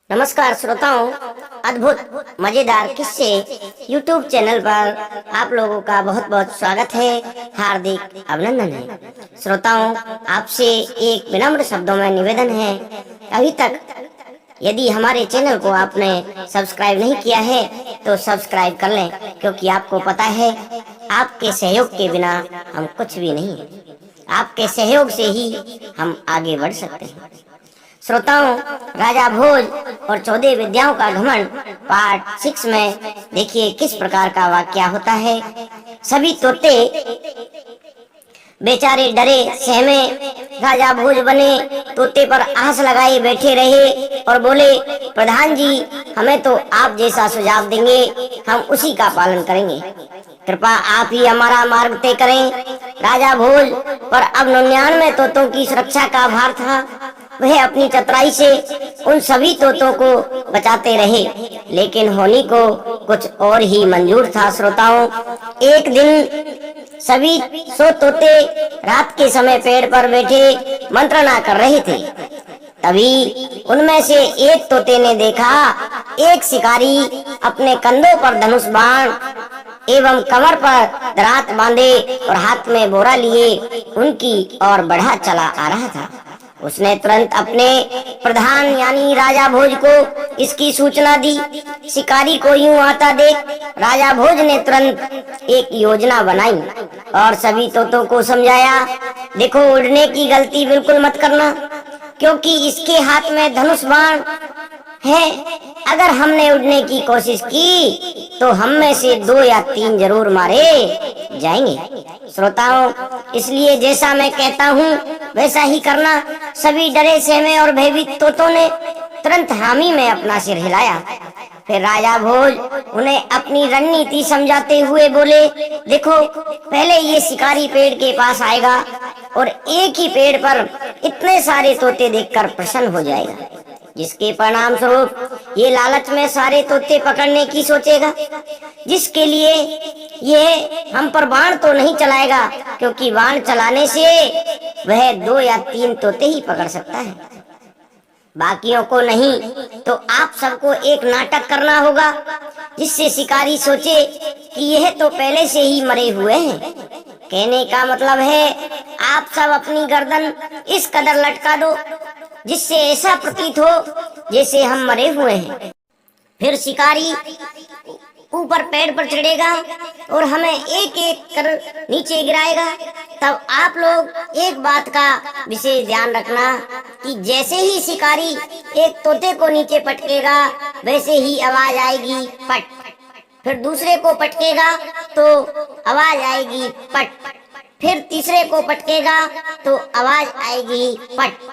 नमस्कार श्रोताओं, अद्भुत मजेदार किस्से यूट्यूब चैनल पर आप लोगों का बहुत बहुत स्वागत है, हार्दिक अभिनंदन है। श्रोताओं, आपसे एक विनम्र शब्दों में निवेदन है, अभी तक यदि हमारे चैनल को आपने सब्सक्राइब नहीं किया है तो सब्सक्राइब कर लें, क्योंकि आपको पता है आपके सहयोग के बिना हम कुछ भी नहीं है। आपके सहयोग से ही हम आगे बढ़ सकते हैं। श्रोताओं, राजा भोज और 14 विद्याओं का घमंड पार्ट 6 में देखिए किस प्रकार का वाक्या होता है। सभी तोते बेचारे डरे सहमे राजा भोज बने तोते पर आस लगाए बैठे रहे और बोले, प्रधान जी, हमें तो आप जैसा सुझाव देंगे हम उसी का पालन करेंगे। कृपा आप ही हमारा मार्ग तय करें। राजा भोज पर अब 99 तोतों की सुरक्षा का भार था। वह अपनी चतुराई से उन सभी तोतों को बचाते रहे, लेकिन होनी को कुछ और ही मंजूर था। श्रोताओं, एक दिन सभी 100 तोते रात के समय पेड़ पर बैठे मंत्रणा कर रहे थे। तभी उनमें से एक तोते ने देखा एक शिकारी अपने कंधों पर धनुष बाण एवं कमर पर दरात बांधे और हाथ में बोरा लिए उनकी ओर बढ़ा चला आ रहा था। उसने तुरंत अपने प्रधान यानी राजा भोज को इसकी सूचना दी। शिकारी को यूं आता देख राजा भोज ने तुरंत एक योजना बनाई और सभी तोतों को समझाया, देखो, उड़ने की गलती बिल्कुल मत करना, क्योंकि इसके हाथ में धनुष बाण है। अगर हमने उड़ने की कोशिश की तो हम में से 2 या 3 जरूर मारे जाएंगे। श्रोताओं, इसलिए जैसा मैं कहता हूँ वैसा ही करना। सभी डरे सहमे और भयभीत तोतों ने तुरंत हामी में अपना सिर हिलाया। फिर राजा भोज उन्हें अपनी रणनीति समझाते हुए बोले, देखो, पहले ये शिकारी पेड़ के पास आएगा और एक ही पेड़ पर इतने सारे तोते देखकर प्रसन्न हो जाएगा, जिसके परिणाम स्वरूप ये लालच में सारे तोते पकड़ने की सोचेगा, जिसके लिए ये हम पर बाण तो नहीं चलाएगा, क्योंकि बाण चलाने से वह 2 या 3 तोते ही पकड़ सकता है, बाकियों को नहीं। तो आप सबको एक नाटक करना होगा जिससे शिकारी सोचे कि यह तो पहले से ही मरे हुए हैं। कहने का मतलब है, आप सब अपनी गर्दन इस कदर लटका दो जिससे ऐसा प्रतीत हो जैसे हम मरे हुए हैं। फिर शिकारी ऊपर पेड़ पर चढ़ेगा और हमें एक एक कर नीचे गिराएगा। तब आप लोग एक बात का विशेष ध्यान रखना कि जैसे ही शिकारी एक तोते को नीचे पटकेगा वैसे ही आवाज आएगी पट। फिर दूसरे को पटकेगा तो आवाज आएगी पट। फिर तीसरे को पटकेगा तो आवाज आएगी पट।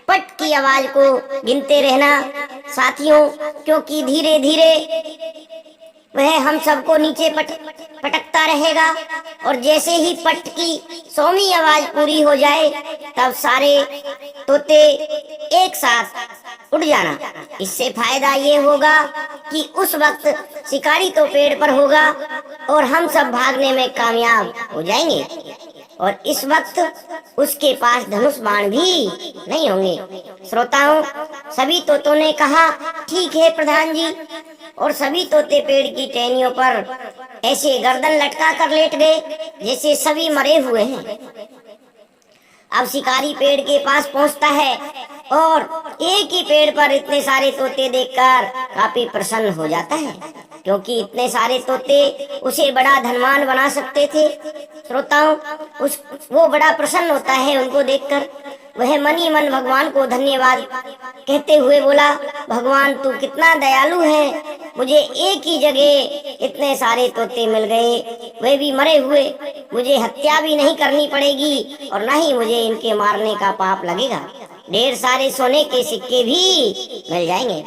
पट की आवाज को गिनते रहना साथियों, क्योंकि धीरे धीरे वह हम सबको नीचे पटकता रहेगा और जैसे ही पट की 100वीं आवाज पूरी हो जाए तब सारे तोते एक साथ उड़ जाना। इससे फायदा ये होगा कि उस वक्त शिकारी तो पेड़ पर होगा और हम सब भागने में कामयाब हो जाएंगे और इस वक्त उसके पास धनुष बाण भी नहीं होंगे। श्रोताओं, सभी तोतों ने कहा, ठीक है प्रधान जी, और सभी तोते पेड़ की टहनियों पर ऐसे गर्दन लटका कर लेट गए जैसे सभी मरे हुए हैं। अब शिकारी पेड़ के पास पहुंचता है और एक ही पेड़ पर इतने सारे तोते देखकर काफी प्रसन्न हो जाता है, क्योंकि इतने सारे तोते उसे बड़ा धनवान बना सकते थे। श्रोताओं, वो बड़ा प्रसन्न होता है उनको देखकर। वह मन ही मन भगवान को धन्यवाद कहते हुए बोला, भगवान तू कितना दयालु है, मुझे एक ही जगह इतने सारे तोते मिल गए, वे भी मरे हुए। मुझे हत्या भी नहीं करनी पड़ेगी और न ही मुझे इनके मारने का पाप लगेगा। ढेर सारे सोने के सिक्के भी मिल जाएंगे।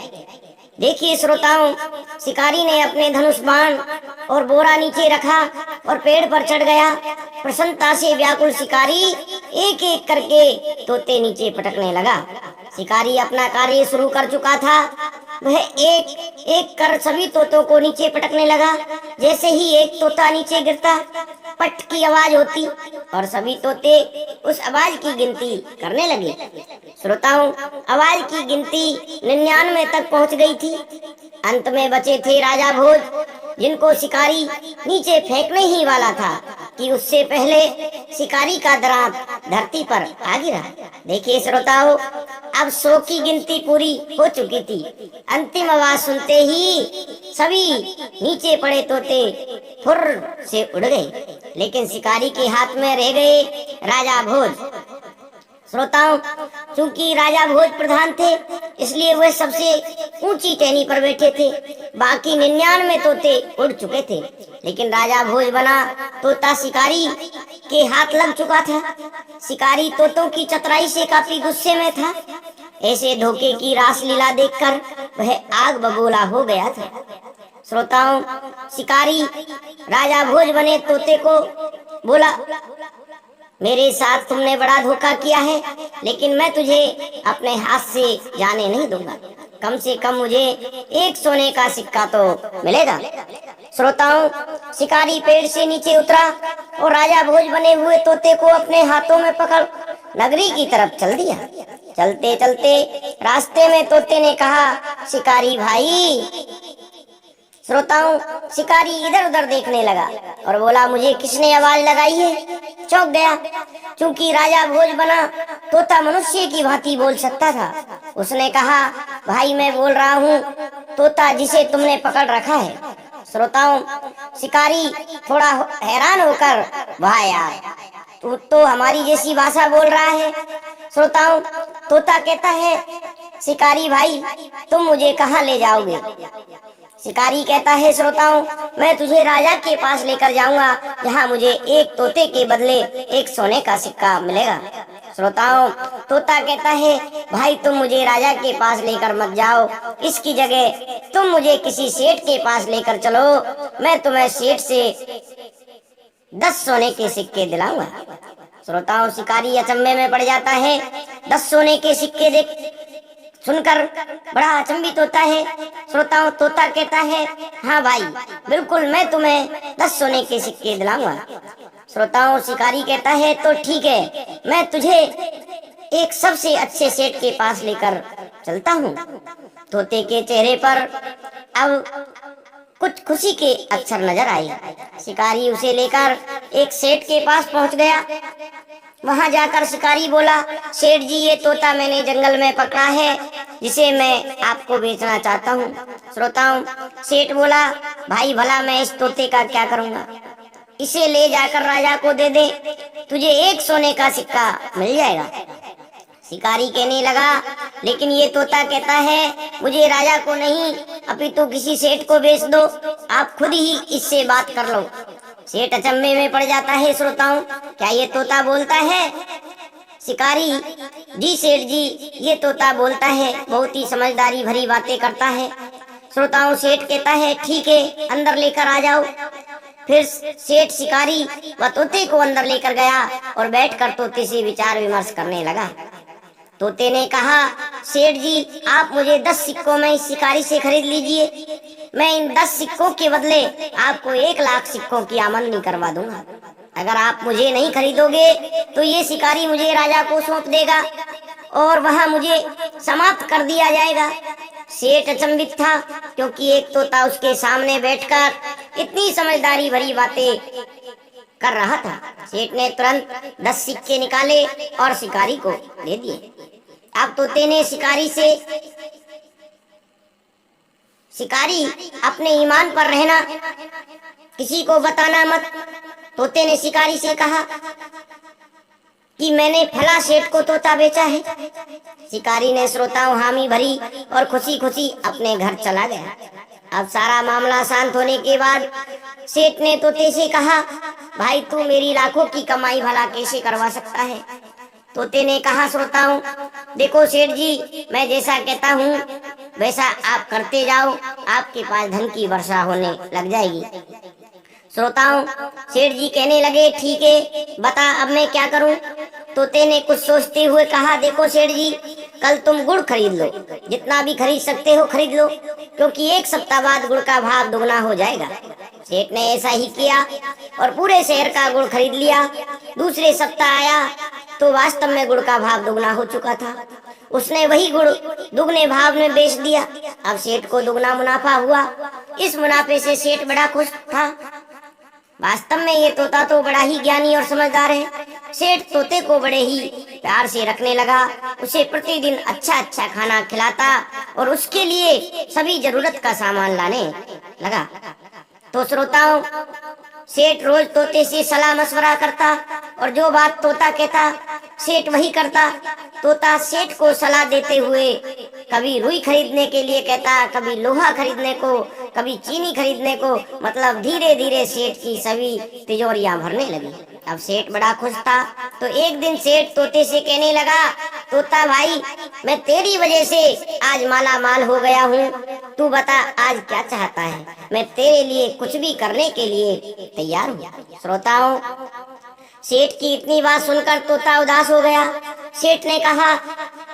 देखिए श्रोताओं, शिकारी ने अपने धनुष बाण और बोरा नीचे रखा और पेड़ पर चढ़ गया। प्रसन्नता से व्याकुल शिकारी एक एक करके तोते नीचे पटकने लगा। शिकारी अपना कार्य शुरू कर चुका था। वह एक एक कर सभी तोतों को नीचे पटकने लगा। जैसे ही एक तोता नीचे गिरता पट की आवाज होती और सभी तोते उस आवाज की गिनती करने लगे। श्रोताओं, आवाज की गिनती 99 तक पहुंच गई थी। अंत में बचे थे राजा भोज, जिनको शिकारी नीचे फेंकने ही वाला था कि उससे पहले शिकारी का दांत धरती पर आ गिरा। देखिए श्रोताओं, अब 100 की गिनती पूरी हो चुकी थी। अंतिम आवाज सुनते ही सभी नीचे पड़े तोते फुर्र से उड़ गए, लेकिन शिकारी के हाथ में रह गए राजा भोज। श्रोताओं, चूंकि राजा भोज प्रधान थे, इसलिए वह सबसे ऊंची टहनी पर बैठे थे। बाकी 99 तोते उड़ चुके थे, लेकिन राजा भोज बना तोता शिकारी के हाथ लग चुका था। शिकारी तोतों की चतुराई से काफी गुस्से में था। ऐसे धोखे की रासलीला देखकर वह आग बबूला हो गया था। श्रोताओं, शिकारी राजा भोज बने तोते को बोला, मेरे साथ तुमने बड़ा धोखा किया है, लेकिन मैं तुझे अपने हाथ से जाने नहीं दूंगा। कम से कम मुझे एक सोने का सिक्का तो मिलेगा। श्रोताओं, शिकारी पेड़ से नीचे उतरा और राजा भोज बने हुए तोते को अपने हाथों में पकड़ नगरी की तरफ चल दिया। चलते चलते रास्ते में तोते ने कहा, शिकारी भाई। श्रोताओं, शिकारी इधर उधर देखने लगा और बोला, मुझे किसने आवाज लगाई है? चौंक गया, क्योंकि राजा भोज बना तोता मनुष्य की भांति बोल सकता था। उसने कहा, भाई मैं बोल रहा हूँ, तोता जिसे तुमने पकड़ रखा है। श्रोताओं, शिकारी थोड़ा हैरान होकर, वाह यार, तू तो हमारी जैसी भाषा बोल रहा है। श्रोताओं, तोता कहता है, शिकारी भाई तुम मुझे कहाँ ले जाओगे? शिकारी कहता है, श्रोताओं, मैं तुझे राजा के पास लेकर जाऊंगा, जहाँ मुझे एक तोते के बदले एक सोने का सिक्का मिलेगा। श्रोताओं, तोता कहता है, भाई तुम मुझे राजा के पास लेकर मत जाओ, इसकी जगह तुम मुझे किसी सेठ के पास लेकर चलो, मैं तुम्हें सेठ से 10 सोने के सिक्के दिलाऊंगा। श्रोताओं, शिकारी अचंभे में पड़ जाता है। 10 सोने के सिक्के देख सुनकर बड़ा अचंभित होता है। श्रोताओं, तोता कहता है, हाँ भाई, बिल्कुल मैं तुम्हें 10 सोने के सिक्के दिलाऊंगा। श्रोताओं, शिकारी कहता है, तो ठीक है, मैं तुझे एक सबसे अच्छे सेठ के पास लेकर चलता हूँ। तोते के चेहरे पर अब कुछ खुशी के अक्षर नजर आए। शिकारी उसे लेकर एक सेठ के पास पहुंच गया। वहां जाकर शिकारी बोला, सेठ जी, ये तोता मैंने जंगल में पकड़ा है, जिसे मैं आपको बेचना चाहता हूँ। श्रोताओं, सेठ बोला, भाई भला मैं इस तोते का क्या करूँगा? इसे ले जाकर राजा को दे दे, तुझे एक सोने का सिक्का मिल जाएगा। शिकारी कहने लगा, लेकिन ये तोता कहता है, मुझे राजा को नहीं, अपितु किसी सेठ को बेच दो, आप खुद ही इससे बात कर लो। सेठ अचंभे में पड़ जाता है। श्रोताओं, क्या ये तोता बोलता है? शिकारी, जी सेठ जी, ये तोता बोलता है, बहुत ही समझदारी भरी बातें करता है। श्रोताओं, सेठ कहता है, ठीक है, अंदर लेकर आ जाओ। फिर सेठ शिकारी व तोते को अंदर लेकर गया और बैठकर तोते से विचार विमर्श करने लगा। तोते ने कहा, सेठ जी, आप मुझे 10 सिक्कों में इस शिकारी से खरीद लीजिए, मैं इन 10 सिक्कों के बदले आपको 1 लाख सिक्कों की आमदनी करवा दूंगा। अगर आप मुझे नहीं खरीदोगे तो ये शिकारी मुझे राजा को सौंप देगा और वहां मुझे समाप्त कर दिया जाएगा। सेठ अचंभित था, क्योंकि एक तोता उसके सामने बैठकर इतनी समझदारी भरी बातें कर रहा था। सेठ ने तुरंत 10 सिक्के निकाले और शिकारी को दे दिए। अब तोते ने शिकारी से, शिकारी अपने ईमान पर रहना, किसी को बताना मत। तोते ने शिकारी से कहा कि मैंने फला सेठ को तोता बेचा है। शिकारी ने श्रोताओं हामी भरी और खुशी खुशी अपने घर चला गया। अब सारा मामला शांत होने के बाद सेठ ने तोते से कहा, भाई तू मेरी लाखों की कमाई भला कैसे करवा सकता है? तोते ने कहा, श्रोताओं, देखो सेठ जी, मैं जैसा कहता हूँ वैसा आप करते जाओ, आपके पास धन की वर्षा होने लग जाएगी। श्रोताओं, सेठ जी कहने लगे, ठीक है, बता अब मैं क्या करूं? तोते ने कुछ सोचते हुए कहा, देखो सेठ जी, कल तुम गुड़ खरीद लो, जितना भी खरीद सकते हो खरीद लो, क्योंकि 1 सप्ताह बाद गुड़ का भाव दुगना हो जाएगा। सेठ ने ऐसा ही किया और पूरे शहर का गुड़ खरीद लिया। दूसरे सप्ताह आया तो वास्तव में गुड़ का भाव दुगना हो चुका था। उसने वही गुड़ दुगने भाव में बेच दिया। अब सेठ को दुगना मुनाफा हुआ। इस मुनाफे से सेठ बड़ा खुश था। वास्तव में ये तोता तो बड़ा ही ज्ञानी और समझदार है। सेठ तोते को बड़े ही प्यार से रखने लगा, उसे प्रतिदिन अच्छा अच्छा खाना खिलाता और उसके लिए सभी जरूरत का सामान लाने लगा। तो श्रोताओं, सेठ रोज तोते से सलाह मशवरा करता और जो बात तोता कहता सेठ वही करता। तोता सेठ को सलाह देते हुए कभी रुई खरीदने के लिए कहता, कभी लोहा खरीदने को, कभी चीनी खरीदने को। मतलब धीरे धीरे सेठ की सभी तिजोरियां भरने लगी। अब सेठ बड़ा खुश था। तो एक दिन सेठ तोते से कहने लगा, तोता भाई, मैं तेरी वजह से आज माला माल हो गया हूँ। तू बता आज क्या चाहता है, मैं तेरे लिए कुछ भी करने के लिए तैयार हूँ। श्रोताओं, सेठ की इतनी बात सुनकर तोता उदास हो गया। सेठ ने कहा,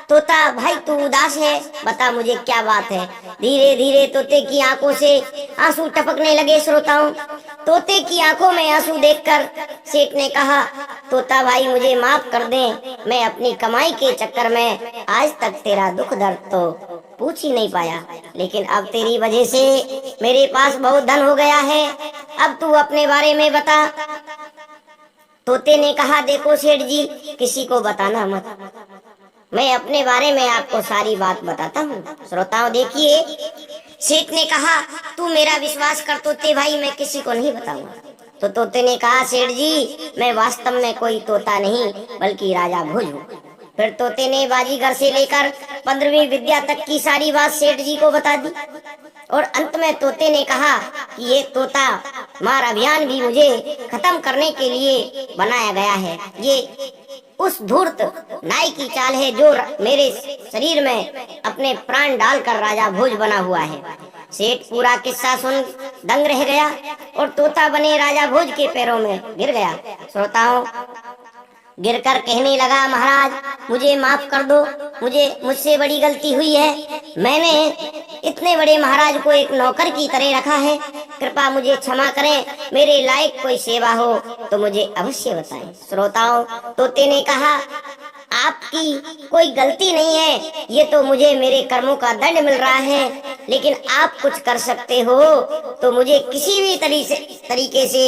तोता भाई तू उदास है, बता मुझे क्या बात है। धीरे धीरे तोते की आंखों से आंसू टपकने लगे। श्रोताओं, तोते की आंखों में आंसू देखकर सेठ ने कहा, तोता भाई मुझे माफ कर दे, मैं अपनी कमाई के चक्कर में आज तक तेरा दुख दर्द तो पूछ ही नहीं पाया, लेकिन अब तेरी वजह से मेरे पास बहुत धन हो गया है। अब तू अपने बारे में बता। तोते ने कहा, देखो सेठ जी, किसी को बताना मत, मैं अपने बारे में आपको सारी बात बताता हूँ। श्रोताओं देखिए, सेठ ने कहा, तू मेरा विश्वास कर तोते भाई, मैं किसी को नहीं बताऊंगा। तो तोते ने कहा, सेठ जी, मैं वास्तव में कोई तोता नहीं बल्कि राजा भोज हूँ। फिर तोते ने बाजीगर से लेकर 15वीं विद्या तक की सारी बात सेठ जी को बता दी। और अंत में तोते ने कहा कि ये तोता मार अभियान भी मुझे खत्म करने के लिए बनाया गया है। ये उस धूर्त नाई की चाल है जो मेरे शरीर में अपने प्राण डालकर राजा भोज बना हुआ है। सेठ पूरा किस्सा सुन दंग रह गया और तोता बने राजा भोज के पैरों में गिर गया। श्रोताओं, गिरकर कहने लगा, महाराज मुझे माफ कर दो, मुझसे बड़ी गलती हुई है। मैंने इतने बड़े महाराज को एक नौकर की तरह रखा है, कृपा मुझे क्षमा करें। मेरे लायक कोई सेवा हो तो मुझे अवश्य बताएं। श्रोताओं, तोते ने कहा, आपकी कोई गलती नहीं है, ये तो मुझे मेरे कर्मों का दंड मिल रहा है, लेकिन आप कुछ कर सकते हो तो मुझे किसी भी तरीके से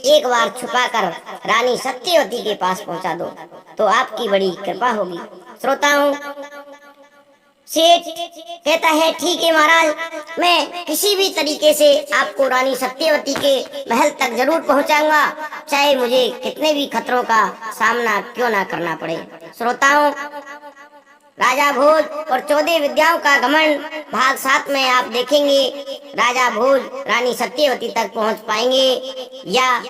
एक बार छुपाकर रानी सत्यवती के पास पहुंचा दो तो आपकी बड़ी कृपा होगी। श्रोताओं, सेठ कहता है, ठीक है महाराज, मैं किसी भी तरीके से आपको रानी सत्यवती के महल तक जरूर पहुंचाऊंगा, चाहे मुझे कितने भी खतरों का सामना क्यों ना करना पड़े। श्रोताओं, राजा भोज और 14 विद्याओं का घमंड भाग 7 में आप देखेंगे राजा भोज रानी सत्यवती तक पहुंच पाएंगे या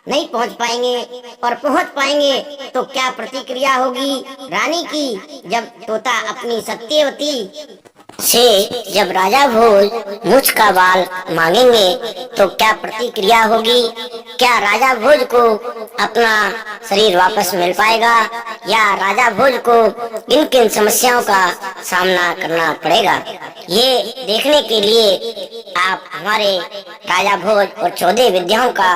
नहीं पहुंच पाएंगे, और पहुंच पाएंगे तो क्या प्रतिक्रिया होगी रानी की जब तोता अपनी सत्यवती से जब राजा भोज मुझ का बाल मांगेंगे तो क्या प्रतिक्रिया होगी। क्या राजा भोज को अपना शरीर वापस मिल पाएगा या राजा भोज को किन किन समस्याओं का सामना करना पड़ेगा, ये देखने के लिए आप हमारे राजा भोज और 14 विद्याओं का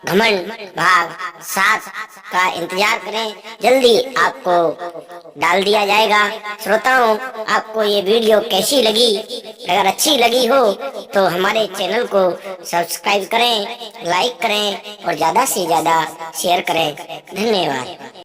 घमंड भाग 7 का इंतजार करें, जल्दी आपको डाल दिया जाएगा। श्रोताओं, आपको ये वीडियो कैसी लगी? अगर अच्छी लगी हो तो हमारे चैनल को सब्सक्राइब करें, लाइक करें और ज़्यादा से ज़्यादा शेयर करें। धन्यवाद।